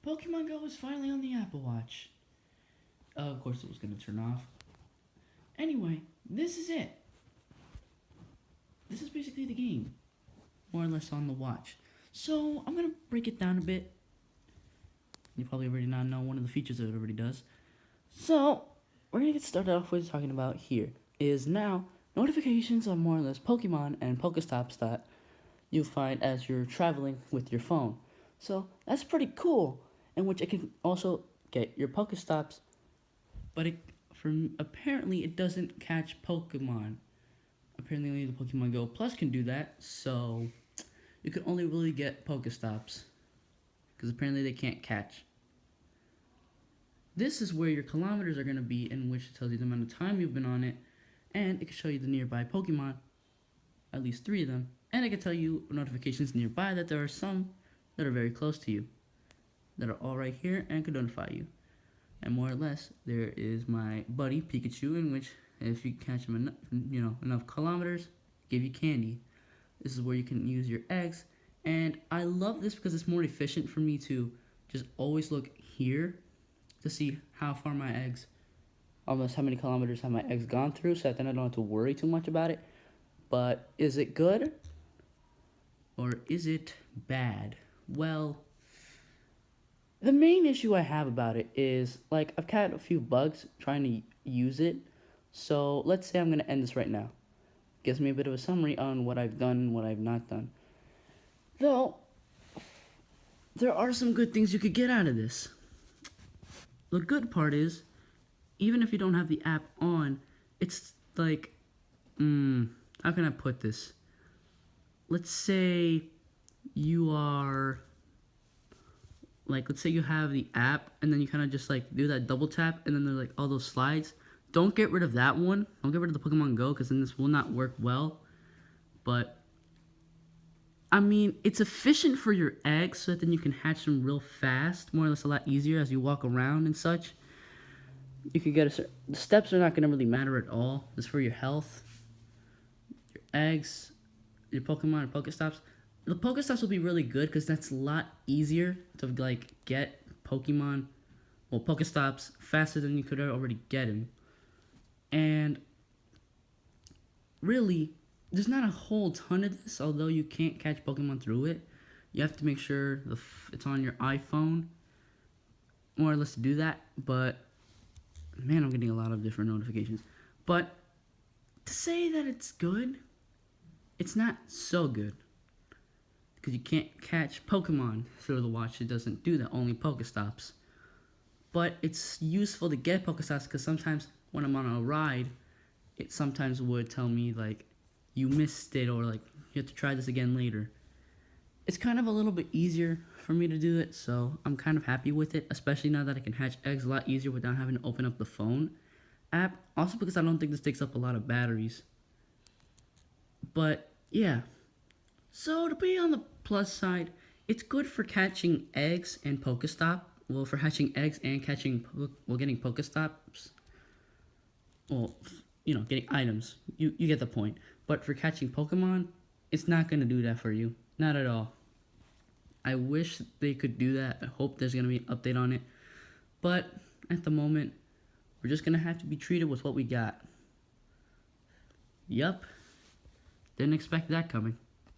Pokemon Go is finally on the Apple Watch. Of course it was going to turn off. Anyway, this is it. This is basically the game. More or less on the watch. So, I'm going to break it down a bit. You probably already now know one of the features that it already does. So, we're going to get started off with talking about here. Is now, notifications are more or less Pokemon and Pokestops that you find as you're traveling with your phone. So, that's pretty cool. In which it can also get your Pokestops. But apparently it doesn't catch Pokemon. Apparently only the Pokemon Go Plus can do that, so you can only really get Pokestops. Because apparently they can't catch. This is where your kilometers are going to be, in which it tells you the amount of time you've been on it, and it can show you the nearby Pokemon, at least 3 of them, and it can tell you notifications nearby that there are some that are very close to you, that are all right here and can notify you. And more or less, there is my buddy Pikachu, in which if you catch him enough kilometers, give you candy. This is where you can use your eggs, and I love this because it's more efficient for me to just always look here to see how far my eggs, almost how many kilometers have my eggs gone through, so that then I don't have to worry too much about it. But is it good or is it bad? Well, the main issue I have about it is, like, I've had a few bugs trying to use it. So let's say I'm going to end this right now. Gives me a bit of a summary on what I've done and what I've not done. Though, there are some good things you could get out of this. The good part is, even if you don't have the app on, it's like, how can I put this? Let's say you are, like, let's say you have the app, and then you kind of just, like, do that double tap, and then there's, like, all those slides. Don't get rid of that one. Don't get rid of the Pokemon Go, because then this will not work well. But, I mean, it's efficient for your eggs, so that then you can hatch them real fast, more or less a lot easier as you walk around and such. You can get the steps are not going to really matter at all. It's for your health, your eggs, your Pokemon and Pokestops. The Pokestops will be really good because that's a lot easier to, like, get Pokestops faster than you could already get them. And really, there's not a whole ton of this, although you can't catch Pokemon through it. You have to make sure it's on your iPhone, more or less, to do that. But, man, I'm getting a lot of different notifications. But to say that it's good, it's not so good. Because you can't catch Pokemon through the watch. It doesn't do that, only Pokestops. But it's useful to get Pokestops because sometimes when I'm on a ride, it sometimes would tell me, like, you missed it, or, like, you have to try this again later. It's kind of a little bit easier for me to do it, so I'm kind of happy with it, especially now that I can hatch eggs a lot easier without having to open up the phone app. Also because I don't think this takes up a lot of batteries. But, yeah. So, to be on the plus side, it's good for catching eggs and Pokestop. Well, for hatching eggs and getting Pokestops. Well, getting items. You get the point. But for catching Pokemon, it's not going to do that for you. Not at all. I wish they could do that. I hope there's going to be an update on it. But, at the moment, we're just going to have to be treated with what we got. Yup. Didn't expect that coming.